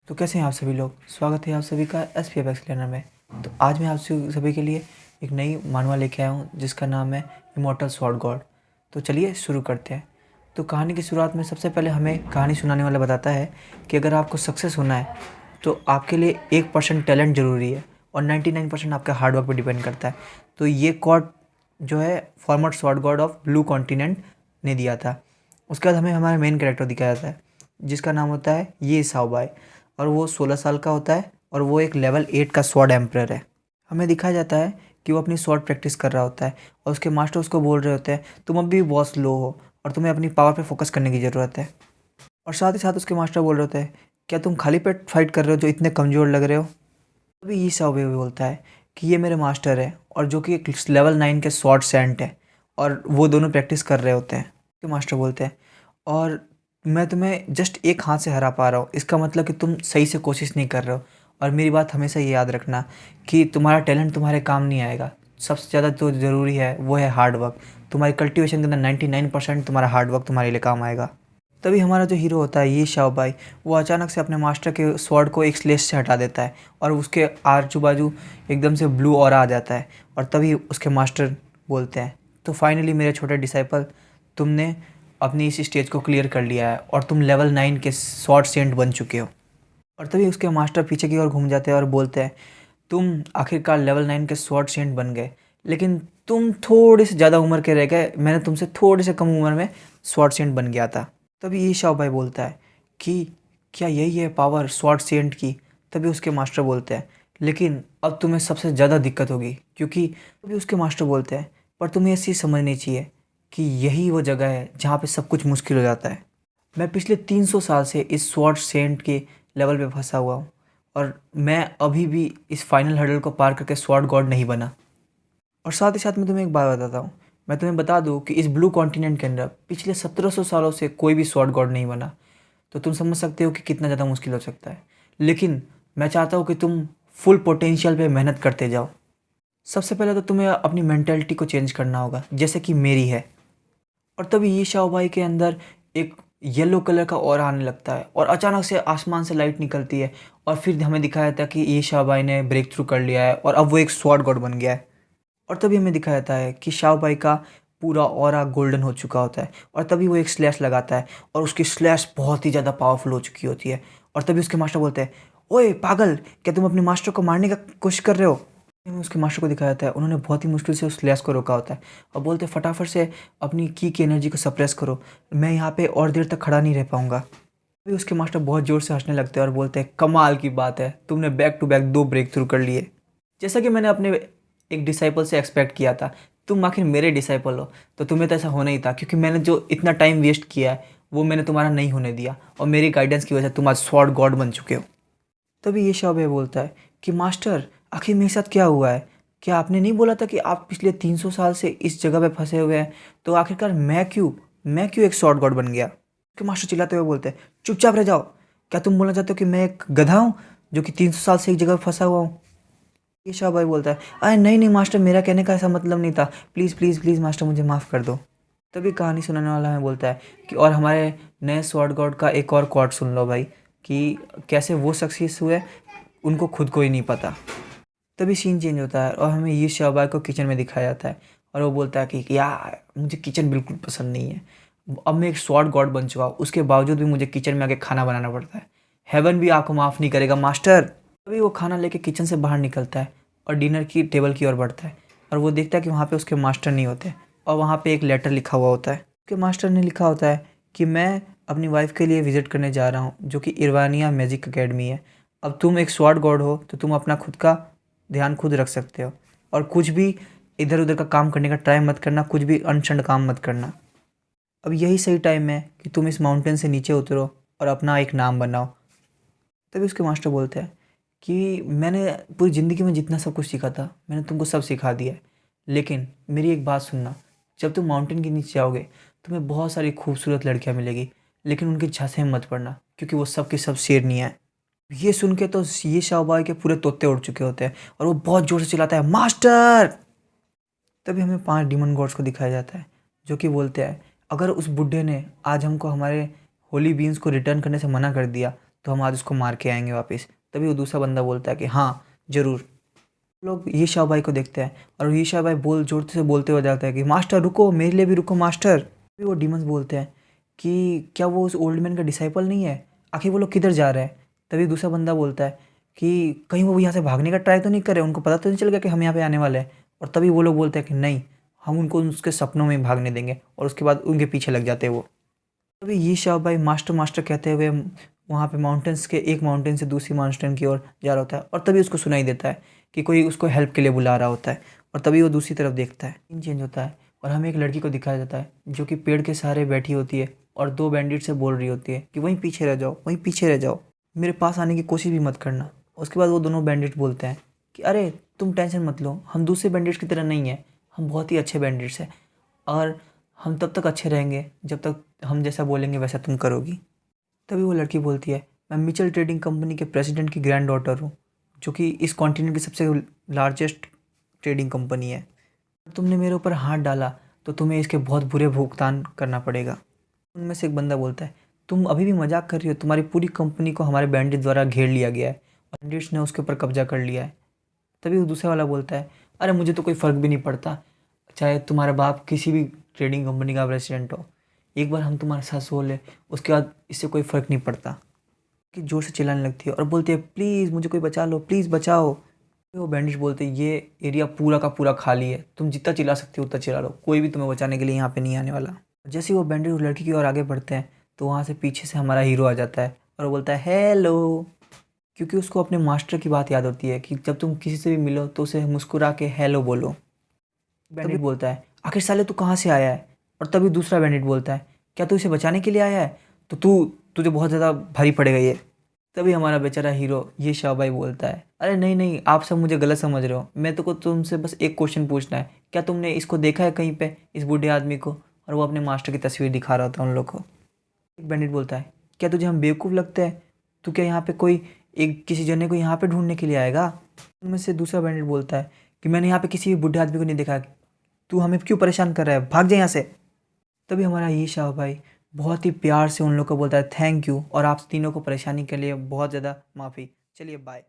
तो कैसे हैं आप सभी लोग। स्वागत है आप सभी का SPFX लर्नर में। तो आज मैं आप सभी के लिए एक नई मानवा लेके आया हूँ जिसका नाम है इमॉर्टल स्वॉर्ड गॉड। तो चलिए शुरू करते हैं। तो कहानी की शुरुआत में सबसे पहले हमें कहानी सुनाने वाला बताता है कि अगर आपको सक्सेस होना है तो आपके लिए 1% टैलेंट ज़रूरी है और 99% आपके हार्डवर्क पर डिपेंड करता है। तो ये कॉड जो है farmer sword God of blue continent ने दिया था। उसके बाद हमें हमारा मेन कैरेक्टर दिखाया जाता है जिसका नाम होता है ये साओबाई और वो 16 साल का होता है और वो एक लेवल 8 का स्वॉर्ड एम्परर है। हमें दिखाया जाता है कि वो अपनी स्वॉर्ड प्रैक्टिस कर रहा होता है और उसके मास्टर उसको बोल रहे होते हैं तुम अभी बहुत स्लो हो और तुम्हें अपनी पावर पे फोकस करने की ज़रूरत है। और साथ ही साथ उसके मास्टर बोल रहे होते हैं क्या तुम खाली पेट फाइट कर रहे हो जो इतने कमज़ोर लग रहे हो। अभी ये साओबे बोलता है कि ये मेरे मास्टर है और जो कि एक लेवल 9 के स्वॉर्ड सेंट है और वो दोनों प्रैक्टिस कर रहे होते हैं। उसके मास्टर बोलते हैं और मैं तुम्हें जस्ट एक हाथ से हरा पा रहा हूँ, इसका मतलब कि तुम सही से कोशिश नहीं कर रहे हो। और मेरी बात हमेशा ये याद रखना कि तुम्हारा टैलेंट तुम्हारे काम नहीं आएगा। सबसे ज़्यादा जो ज़रूरी है वो है हार्ड वर्क। तुम्हारी कल्टीवेशन के अंदर 99% तुम्हारा हार्ड वर्क तुम्हारे लिए काम आएगा। तभी हमारा जो हीरो होता है ये शाओबाई वो अचानक से अपने मास्टर के स्वॉर्ड को एक स्लेश से हटा देता है और उसके आजू बाजू एकदम से ब्लू ऑरा आ जाता है। और तभी उसके मास्टर बोलते हैं तो फाइनली मेरे छोटे डिसाइपल तुमने अपनी इस स्टेज को क्लियर कर लिया है और तुम लेवल 9 के स्वॉर्ड सेंट बन चुके हो। और तभी उसके मास्टर पीछे की ओर घूम जाते हैं और बोलते हैं तुम आखिरकार लेवल 9 के स्वॉर्ड सेंट बन गए, लेकिन तुम थोड़े से ज़्यादा उम्र के रह गए, मैंने तुमसे थोड़े से कम उम्र में स्वॉर्ड सेंट बन गया था। तभी ये शाओ भाई बोलता है कि क्या यही है पावर स्वॉर्ड सेंट की। तभी उसके मास्टर बोलते हैं लेकिन अब तुम्हें सबसे ज़्यादा दिक्कत होगी क्योंकि तभी उसके मास्टर बोलते हैं पर तुम्हें ये चीज़ समझनी चाहिए कि यही वो जगह है जहाँ पे सब कुछ मुश्किल हो जाता है। मैं पिछले 300 साल से इस स्वॉर्ड सेंट के लेवल पे फंसा हुआ हूँ और मैं अभी भी इस फाइनल हर्डल को पार करके स्वॉर्ड गॉड नहीं बना। और साथ ही साथ मैं तुम्हें एक बात बताता हूँ, मैं तुम्हें बता दूँ कि इस ब्लू कॉन्टिनेंट के अंदर पिछले 1700 सालों से कोई भी स्वॉर्ड गॉड नहीं बना। तो तुम समझ सकते हो कि कितना ज़्यादा मुश्किल हो सकता है। लेकिन मैं चाहता हूँ कि तुम फुल पोटेंशियल पे मेहनत करते जाओ। सबसे पहले तो तुम्हें अपनी मेंटेलिटी को चेंज करना होगा जैसे कि मेरी है। और तभी ये शाओ भाई के अंदर एक येलो कलर का ऑरा आने लगता है और अचानक से आसमान से लाइट निकलती है और फिर हमें दिखाया था कि ये शाओ भाई ने ब्रेक थ्रू कर लिया है और अब वो एक स्वॉर्ड गॉड बन गया है। और तभी हमें दिखाया जाता है कि शाओ भाई का पूरा ऑरा गोल्डन हो चुका होता है और तभी वो एक स्लैश लगाता है और उसकी स्लैश बहुत ही ज़्यादा पावरफुल हो चुकी होती है। और तभी उसके मास्टर बोलते हैं ओए पागल, क्या तुम अपने मास्टर को मारने का कोशिश कर रहे हो। उसके मास्टर को दिखाया जाता है उन्होंने बहुत ही मुश्किल से उस स्लैश को रोका होता है और बोलते हैं फटाफट से अपनी की एनर्जी को सप्रेस करो, मैं यहाँ पे और देर तक खड़ा नहीं रह पाऊंगा। तभी उसके मास्टर बहुत ज़ोर से हंसने लगते हैं और बोलते हैं कमाल की बात है, तुमने back to back 2 break through कर लिए। जैसा कि मैंने अपने एक डिसाइपल से एक्सपेक्ट किया था, तुम आखिर मेरे डिसाइपल हो तो तुम्हें तो ऐसा होना ही था क्योंकि मैंने जो इतना टाइम वेस्ट किया है वो मैंने तुम्हारा नहीं होने दिया और मेरी गाइडेंस की वजह से तुम आज स्वॉर्ड गॉड बन चुके हो। तभी ये शौबे बोलता है कि मास्टर आखिर मेरे साथ क्या हुआ है, क्या आपने नहीं बोला था कि आप पिछले 300 साल से इस जगह पे फंसे हुए हैं, तो आखिरकार मैं क्यों एक स्वॉर्ड गॉड बन गया। कि मास्टर चिल्लाते हुए बोलते हैं चुपचाप रह जाओ, क्या तुम बोलना चाहते हो कि मैं एक गधा हूँ जो कि 300 साल से एक जगह पे फंसा हुआ हूँ। ये शाह भाई बोलता है अरे नहीं नहीं मास्टर, मेरा कहने का ऐसा मतलब नहीं था, प्लीज़ प्लीज़ प्लीज़ मास्टर मुझे माफ़ कर दो। तभी कहानी सुनाने वाला हमें बोलता है कि और हमारे नए स्वॉर्ड गॉड का एक और क्वार्ट सुन लो भाई कि कैसे वो सक्सेस हुए उनको खुद को ही नहीं पता। तभी सीन चेंज होता है और हमें ये शाहबाई को किचन में दिखाया जाता है और वो बोलता है कि यार मुझे किचन बिल्कुल पसंद नहीं है, अब मैं एक स्वॉर्ड गॉड बन चुका हूँ उसके बावजूद भी मुझे किचन में आके खाना बनाना पड़ता है, हेवन भी आपको माफ़ नहीं करेगा मास्टर। तभी वो खाना लेके किचन से बाहर निकलता है और डिनर की टेबल की ओर बढ़ता है और वो देखता है कि वहाँ पे उसके मास्टर नहीं होते और वहाँ पे एक लेटर लिखा हुआ होता है। उसके मास्टर ने लिखा होता है कि मैं अपनी वाइफ के लिए विज़िट करने जा रहा हूँ जो कि इरवानिया मैजिक अकेडमी है। अब तुम एक स्वॉर्ड गॉड हो तो तुम अपना खुद का ध्यान खुद रख सकते हो और कुछ भी इधर उधर का काम करने का ट्राई मत करना, कुछ भी अनशंड काम मत करना। अब यही सही टाइम है कि तुम इस माउंटेन से नीचे उतरो और अपना एक नाम बनाओ। तभी उसके मास्टर बोलते हैं कि मैंने पूरी ज़िंदगी में जितना सब कुछ सीखा था मैंने तुमको सब सिखा दिया है, लेकिन मेरी एक बात सुनना, जब तुम माउंटेन के नीचे आओगे तुम्हें बहुत सारी खूबसूरत लड़कियां मिलेगी, लेकिन उनके झांसे में मत पड़ना क्योंकि वो सब की सब शेरनियाँ हैं। ये सुन के तो ये शाहबाई के पूरे तोते उड़ चुके होते हैं और वो बहुत ज़ोर से चिल्लाता है मास्टर। तभी हमें 5 डीमन गॉड्स को दिखाया जाता है जो कि बोलते हैं अगर उस बुड्ढे ने आज हमको हमारे होली बीन्स को रिटर्न करने से मना कर दिया तो हम आज उसको मार के आएंगे वापस। तभी वो दूसरा बंदा बोलता है कि हाँ ज़रूर। लोग ये शाह भाई को देखते हैं और ये शाह भाई जोर से बोलते हुए जाता है कि मास्टर रुको, मेरे लिए भी रुको मास्टर। फिर वो डीमंस बोलते हैं कि क्या वो उस ओल्ड मैन का डिसाइपल नहीं है, आखिर वो लोग किधर जा रहे हैं। तभी दूसरा बंदा बोलता है कि कहीं वो यहाँ से भागने का ट्राई तो नहीं करे, उनको पता तो नहीं चल गया कि हम यहाँ पे आने वाले हैं। और तभी वो लोग बोलते हैं कि नहीं, हम उनको उसके सपनों में ही भागने देंगे, और उसके बाद उनके पीछे लग जाते हैं वो। तभी ये शाह भाई मास्टर मास्टर कहते हुए वहाँ पे माउंटेन्स के एक माउंटेन से दूसरी माउंटेन की ओर जा रहा होता है, और तभी उसको सुनाई देता है कि कोई उसको हेल्प के लिए बुला रहा होता है। और तभी वो दूसरी तरफ देखता है, सीन चेंज होता है और हमें एक लड़की को दिखाया जाता है जो कि पेड़ के सहारे बैठी होती है और दो बैंडिट से बोल रही होती है कि वहीं पीछे रह जाओ, वहीं पीछे रह जाओ, मेरे पास आने की कोशिश भी मत करना। उसके बाद वो दोनों बैंडिट बोलते हैं कि अरे तुम टेंशन मत लो, हम दूसरे बैंडिट्स की तरह नहीं हैं, हम बहुत ही अच्छे बैंडिट्स हैं, और हम तब तक अच्छे रहेंगे जब तक हम जैसा बोलेंगे वैसा तुम करोगी। तभी वो लड़की बोलती है मैं मिचल ट्रेडिंग कंपनी के प्रेसिडेंट की ग्रैंड डॉटर हूँ, जो कि इस कॉन्टिनेंट की सबसे लार्जेस्ट ट्रेडिंग कंपनी है। तुमने मेरे ऊपर हाथ डाला तो तुम्हें इसके बहुत बुरे भुगतान करना पड़ेगा। उनमें से एक बंदा बोलता है तुम अभी भी मजाक कर रही हो, तुम्हारी पूरी कंपनी को हमारे बैंडिट द्वारा घेर लिया गया है और बैंडिट्स ने उसके ऊपर कब्जा कर लिया है। तभी वो दूसरा वाला बोलता है अरे मुझे तो कोई फ़र्क भी नहीं पड़ता, चाहे तुम्हारा बाप किसी भी ट्रेडिंग कंपनी का प्रेसिडेंट हो, एक बार हम तुम्हारे साथ सो ले उसके बाद इससे कोई फ़र्क नहीं पड़ता। कि ज़ोर से चिल्लाने लगती है और बोलती है प्लीज़ मुझे कोई बचा लो, प्लीज़ बचाओ। वो बैंडिट बोलते हैं ये एरिया पूरा का पूरा खाली है, तुम जितना चिल्ला सकते हो उतना चिल्ला लो, कोई भी तुम्हें बचाने के लिए यहाँ पे नहीं आने वाला। जैसे ही वो बैंडिट उस लड़की की ओर आगे बढ़ते हैं तो वहाँ से पीछे से हमारा हीरो आ जाता है और वो बोलता है हेलो, क्योंकि उसको अपने मास्टर की बात याद होती है कि जब तुम किसी से भी मिलो तो उसे मुस्कुरा के हेलो बोलो। बैंडिट बोलता है आखिर साले तू कहाँ से आया है। और तभी दूसरा बैंडिट बोलता है क्या तू इसे बचाने के लिए आया है, तो तुझे बहुत ज़्यादा भारी पड़ेगा ये। तभी हमारा बेचारा हीरो ये शाह भाई बोलता है अरे नहीं नहीं, आप सब मुझे गलत समझ रहे हो, मैं तो को तुमसे बस एक क्वेश्चन पूछना है, क्या तुमने इसको देखा है कहीं पे, इस बूढ़े आदमी को। और वो अपने मास्टर की तस्वीर दिखा रहा था उन लोग को। एक बैंडिट बोलता है क्या तुझे हम बेवकूफ़ लगते हैं, तू क्या यहाँ पे कोई एक किसी जने को यहाँ पे ढूंढने के लिए आएगा। उनमें से दूसरा बैंडिट बोलता है कि मैंने यहाँ पे किसी भी बूढ़े आदमी को नहीं देखा, तू हमें क्यों परेशान कर रहा है, भाग जा यहाँ से। तभी हमारा ये शाह भाई बहुत ही प्यार से उन लोग को बोलता है थैंक यू, और आप तीनों को परेशानी के लिए बहुत ज़्यादा माफ़ी, चलिए बाय।